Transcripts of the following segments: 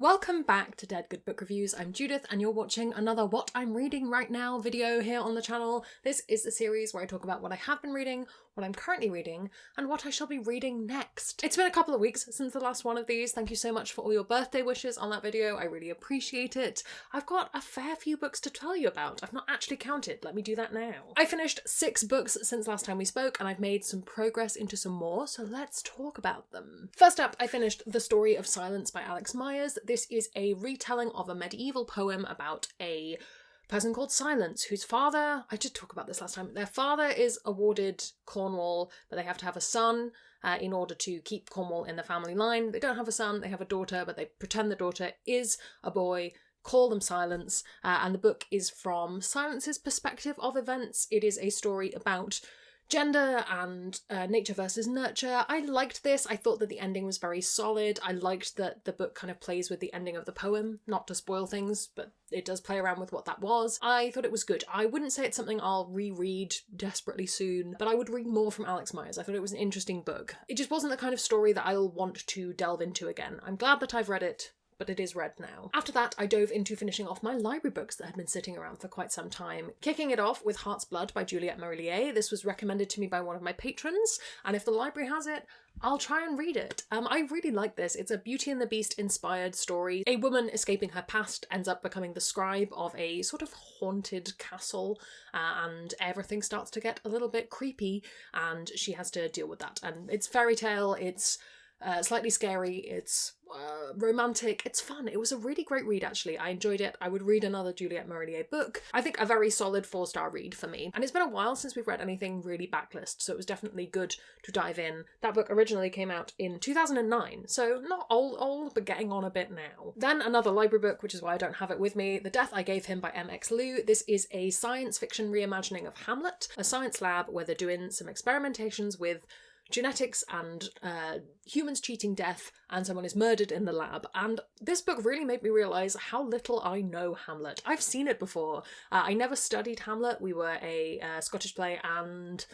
Welcome back to Dead Good Book Reviews. I'm Judith and you're watching another What I'm Reading Right Now video here on the channel. This is the series where I talk about what I have been reading, what I'm currently reading, and what I shall be reading next. It's been a couple of weeks since the last one of these. Thank you so much for all your birthday wishes on that video. I really appreciate it. I've got a fair few books to tell you about. I've not actually counted. Let me do that now. I finished 6 books since last time we spoke and I've made some progress into some more, so let's talk about them. First up, I finished The Story of Silence by Alex Myers. This is a retelling of a medieval poem about a person called Silence, whose father, I did talk about this last time, their father is awarded Cornwall, but they have to have a son in order to keep Cornwall in the family line. They don't have a son, they have a daughter, but they pretend the daughter is a boy, call them Silence, and the book is from Silence's perspective of events. It is a story about gender and nature versus nurture. I liked this. I thought that the ending was very solid. I liked that the book kind of plays with the ending of the poem, not to spoil things, but it does play around with what that was. I thought it was good. I wouldn't say it's something I'll reread desperately soon, but I would read more from Alex Myers. I thought it was an interesting book. It just wasn't the kind of story that I'll want to delve into again. I'm glad that I've read it, but it is read now. After that, I dove into finishing off my library books that had been sitting around for quite some time, kicking it off with Heart's Blood by Juliette Marillier. This was recommended to me by one of my patrons, and if the library has it, I'll try and read it. I really like this. It's a Beauty and the Beast inspired story. A woman escaping her past ends up becoming the scribe of a sort of haunted castle, and everything starts to get a little bit creepy, and she has to deal with that. And it's fairy tale, it's slightly scary, it's romantic, it's fun. It was a really great read, actually. I enjoyed it. I would read another Juliette Marillier book. I think a very solid 4-star read for me. And it's been a while since we've read anything really backlist, so it was definitely good to dive in. That book originally came out in 2009, so not old, but getting on a bit now. Then another library book, which is why I don't have it with me, The Death I Gave Him by M.X. Liu. This is a science fiction reimagining of Hamlet, a science lab where they're doing some experimentations with genetics and humans cheating death, and someone is murdered in the lab. And this book really made me realise how little I know Hamlet. I've seen it before. I never studied Hamlet. We were a Scottish play and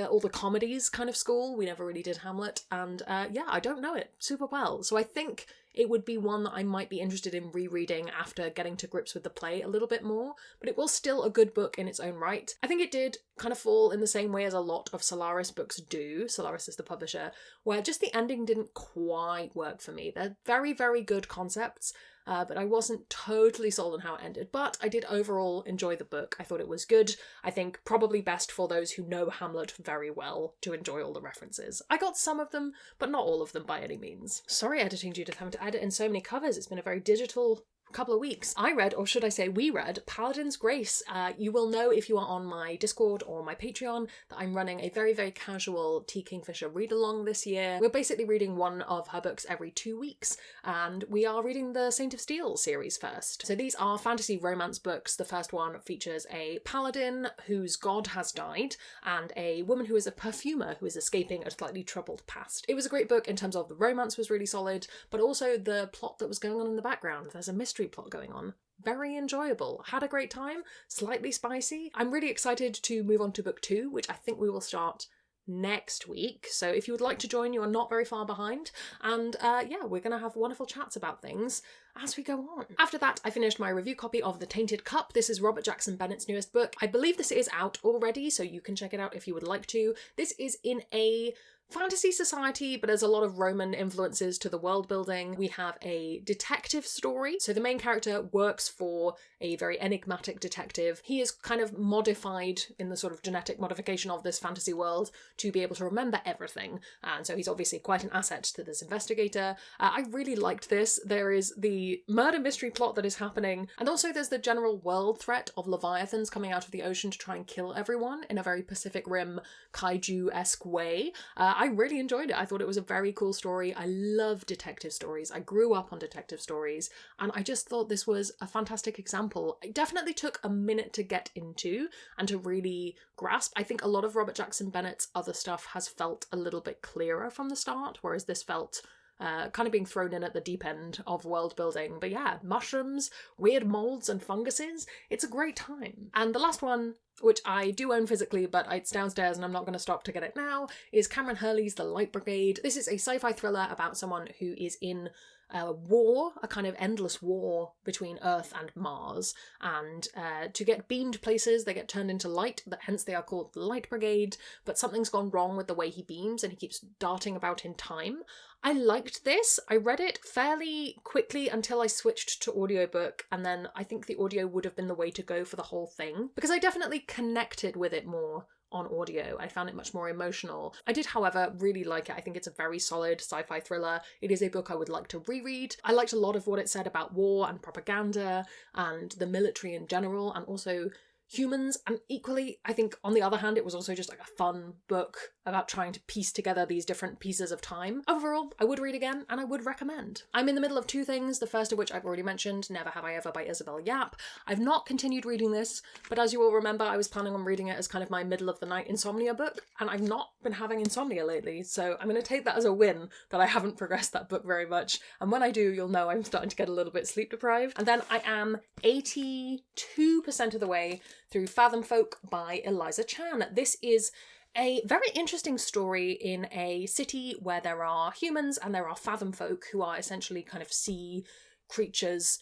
all the comedies kind of school. We never really did Hamlet. And yeah, I don't know it super well. So I think it would be one that I might be interested in rereading after getting to grips with the play a little bit more, but it was still a good book in its own right. I think it did kind of fall in the same way as a lot of Solaris books do. Solaris is the publisher, where just the ending didn't quite work for me. They're very, very good concepts, but I wasn't totally sold on how it ended. But I did overall enjoy the book. I thought it was good. I think probably best for those who know Hamlet very well to enjoy all the references. I got some of them, but not all of them by any means. Sorry, editing Judith, having to edit in so many covers. It's been a very digital couple of weeks. I read, or should I say we read, Paladins Grace. You will know if you are on my Discord or my Patreon that I'm running a very, very casual T. Kingfisher read-along this year. We're basically reading one of her books every 2 weeks, and we are reading the Saint of Steel series first. So these are fantasy romance books. The first one features a paladin whose god has died, and a woman who is a perfumer who is escaping a slightly troubled past. It was a great book in terms of the romance was really solid, but also the plot that was going on in the background. There's a mystery plot going on. Very enjoyable. Had a great time. Slightly spicy. I'm really excited to move on to book 2, which I think we will start next week. So if you would like to join, you are not very far behind. And yeah, we're going to have wonderful chats about things as we go on. After that, I finished my review copy of The Tainted Cup. This is Robert Jackson Bennett's newest book. I believe this is out already, so you can check it out if you would like to. This is in a fantasy society, but there's a lot of Roman influences to the world building. We have a detective story. So the main character works for a very enigmatic detective. He is kind of modified in the sort of genetic modification of this fantasy world to be able to remember everything. And so he's obviously quite an asset to this investigator. I really liked this. There is the murder mystery plot that is happening, and also there's the general world threat of leviathans coming out of the ocean to try and kill everyone in a very Pacific Rim kaiju-esque way. I really enjoyed it. I thought it was a very cool story. I love detective stories. I grew up on detective stories, and I just thought this was a fantastic example. It definitely took a minute to get into and to really grasp. I think a lot of Robert Jackson Bennett's other stuff has felt a little bit clearer from the start, whereas this felt kind of being thrown in at the deep end of world building. But yeah, mushrooms, weird molds and funguses. It's a great time. And the last one, which I do own physically, but it's downstairs and I'm not going to stop to get it now, is Cameron Hurley's The Light Brigade. This is a sci-fi thriller about someone who is in war, a kind of endless war between Earth and Mars, and to get beamed places they get turned into light, hence they are called the Light Brigade, but something's gone wrong with the way he beams and he keeps darting about in time. I liked this. I read it fairly quickly until I switched to audiobook, and then I think the audio would have been the way to go for the whole thing, because I definitely connected with it more on audio. I found it much more emotional. I did, however, really like it. I think it's a very solid sci-fi thriller. It is a book I would like to reread. I liked a lot of what it said about war and propaganda and the military in general, and also humans, and equally, I think on the other hand, it was also just like a fun book about trying to piece together these different pieces of time. Overall, I would read again, and I would recommend. I'm in the middle of two things, the first of which I've already mentioned, Never Have I Ever by Isabel Yap. I've not continued reading this, but as you all remember, I was planning on reading it as kind of my middle of the night insomnia book, and I've not been having insomnia lately, so I'm going to take that as a win that I haven't progressed that book very much, and when I do, you'll know I'm starting to get a little bit sleep deprived. And then I am 82% of the way through Fathomfolk by Eliza Chan. This is a very interesting story in a city where there are humans and there are Fathomfolk, who are essentially kind of sea creatures,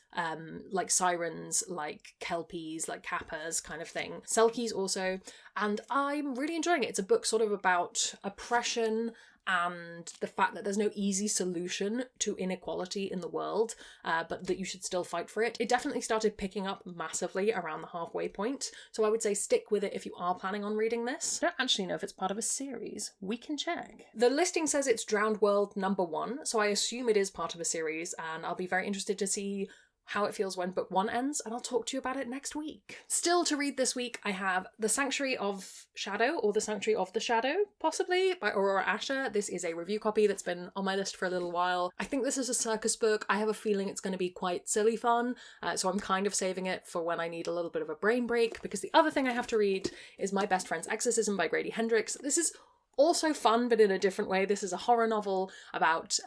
like sirens, like kelpies, like kappas kind of thing. Selkies also. And I'm really enjoying it. It's a book sort of about oppression and the fact that there's no easy solution to inequality in the world, but that you should still fight for it. It definitely started picking up massively around the halfway point, so I would say stick with it if you are planning on reading this. I don't actually know if it's part of a series. We can check. The listing says it's Drowned World #1, so I assume it is part of a series, and I'll be very interested to see how it feels when book 1 ends, and I'll talk to you about it next week. Still to read this week, I have The Sanctuary of Shadow, or The Sanctuary of the Shadow, possibly, by Aurora Asher. This is a review copy that's been on my list for a little while. I think this is a circus book. I have a feeling it's going to be quite silly fun, so I'm kind of saving it for when I need a little bit of a brain break, because the other thing I have to read is My Best Friend's Exorcism by Grady Hendrix. This is also fun, but in a different way. This is a horror novel about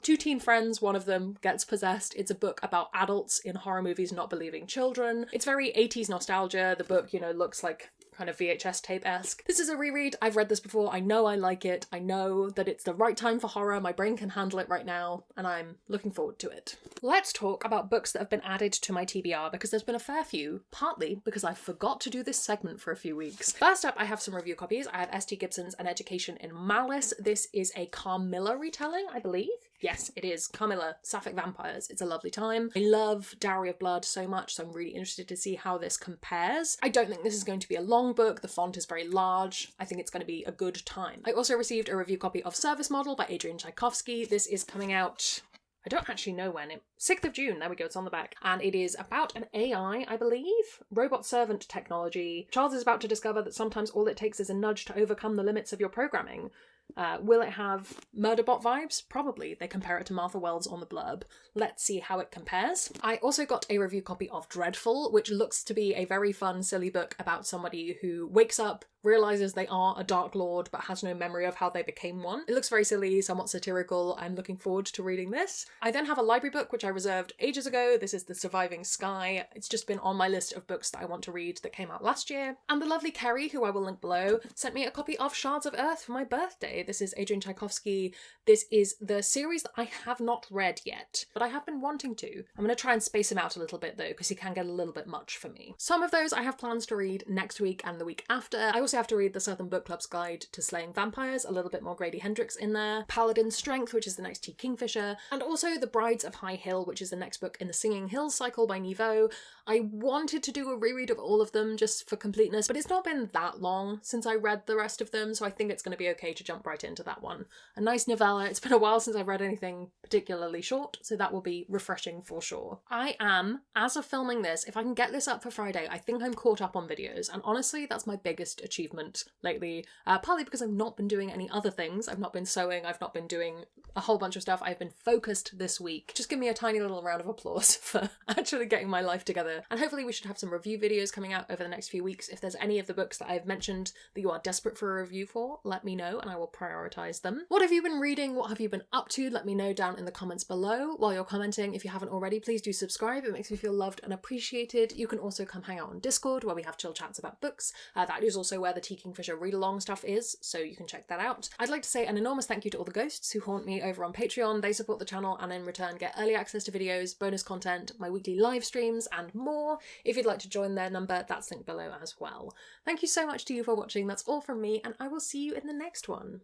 two teen friends, one of them gets possessed. It's a book about adults in horror movies not believing children. It's very 80s nostalgia. The book, looks like kind of VHS tape-esque. This is a reread. I've read this before. I know I like it. I know that it's the right time for horror. My brain can handle it right now, and I'm looking forward to it. Let's talk about books that have been added to my TBR, because there's been a fair few, partly because I forgot to do this segment for a few weeks. First up, I have some review copies. I have S.T. Gibson's An Education in Malice. This is a Carmilla retelling, I believe. Yes, it is. Carmilla, Sapphic Vampires. It's a lovely time. I love Dowry of Blood so much, so I'm really interested to see how this compares. I don't think this is going to be a long book. The font is very large. I think it's going to be a good time. I also received a review copy of Service Model by Adrian Tchaikovsky. This is coming out, I don't actually know when. 6th of June, there we go, it's on the back. And it is about an AI, I believe? Robot servant technology. Charles is about to discover that sometimes all it takes is a nudge to overcome the limits of your programming. Will it have Murderbot vibes? Probably. They compare it to Martha Wells on the blurb. Let's see how it compares. I also got a review copy of Dreadful, which looks to be a very fun, silly book about somebody who wakes up, realises they are a Dark Lord, but has no memory of how they became one. It looks very silly, somewhat satirical. I'm looking forward to reading this. I then have a library book, which I reserved ages ago. This is The Surviving Sky. It's just been on my list of books that I want to read that came out last year. And the lovely Kerry, who I will link below, sent me a copy of Shards of Earth for my birthday. This is Adrian Tchaikovsky. This is the series that I have not read yet, but I have been wanting to. I'm going to try and space him out a little bit though, because he can get a little bit much for me. Some of those I have plans to read next week and the week after. I also have to read the Southern Book Club's Guide to Slaying Vampires, a little bit more Grady Hendrix in there, Paladins Strength, which is the next T. Kingfisher, and also The Brides of High Hill, which is the next book in the Singing Hills cycle by Niveau. I wanted to do a reread of all of them just for completeness, but it's not been that long since I read the rest of them, so I think it's going to be okay to jump right into that one. A nice novella. It's been a while since I've read anything particularly short, so that will be refreshing for sure. I am, as of filming this, if I can get this up for Friday, I think I'm caught up on videos, and honestly, that's my biggest achievement lately, partly because I've not been doing any other things. I've not been sewing, I've not been doing a whole bunch of stuff. I've been focused this week. Just give me a tiny little round of applause for actually getting my life together, and hopefully we should have some review videos coming out over the next few weeks. If there's any of the books that I've mentioned that you are desperate for a review for, let me know and I will prioritise them. What have you been reading? What have you been up to? Let me know down in the comments below. While you're commenting, if you haven't already, please do subscribe. It makes me feel loved and appreciated. You can also come hang out on Discord, where we have chill chats about books. That is also where where the T. Kingfisher read-along stuff is, so you can check that out. I'd like to say an enormous thank you to all the ghosts who haunt me over on Patreon. They support the channel and in return get early access to videos, bonus content, my weekly live streams, and more. If you'd like to join their number, that's linked below as well. Thank you so much to you for watching. That's all from me, and I will see you in the next one.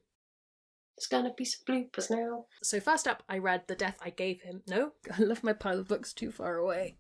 There's gonna be some bloopers now. So first up, I read The Death I Gave Him. No, I left my pile of books too far away.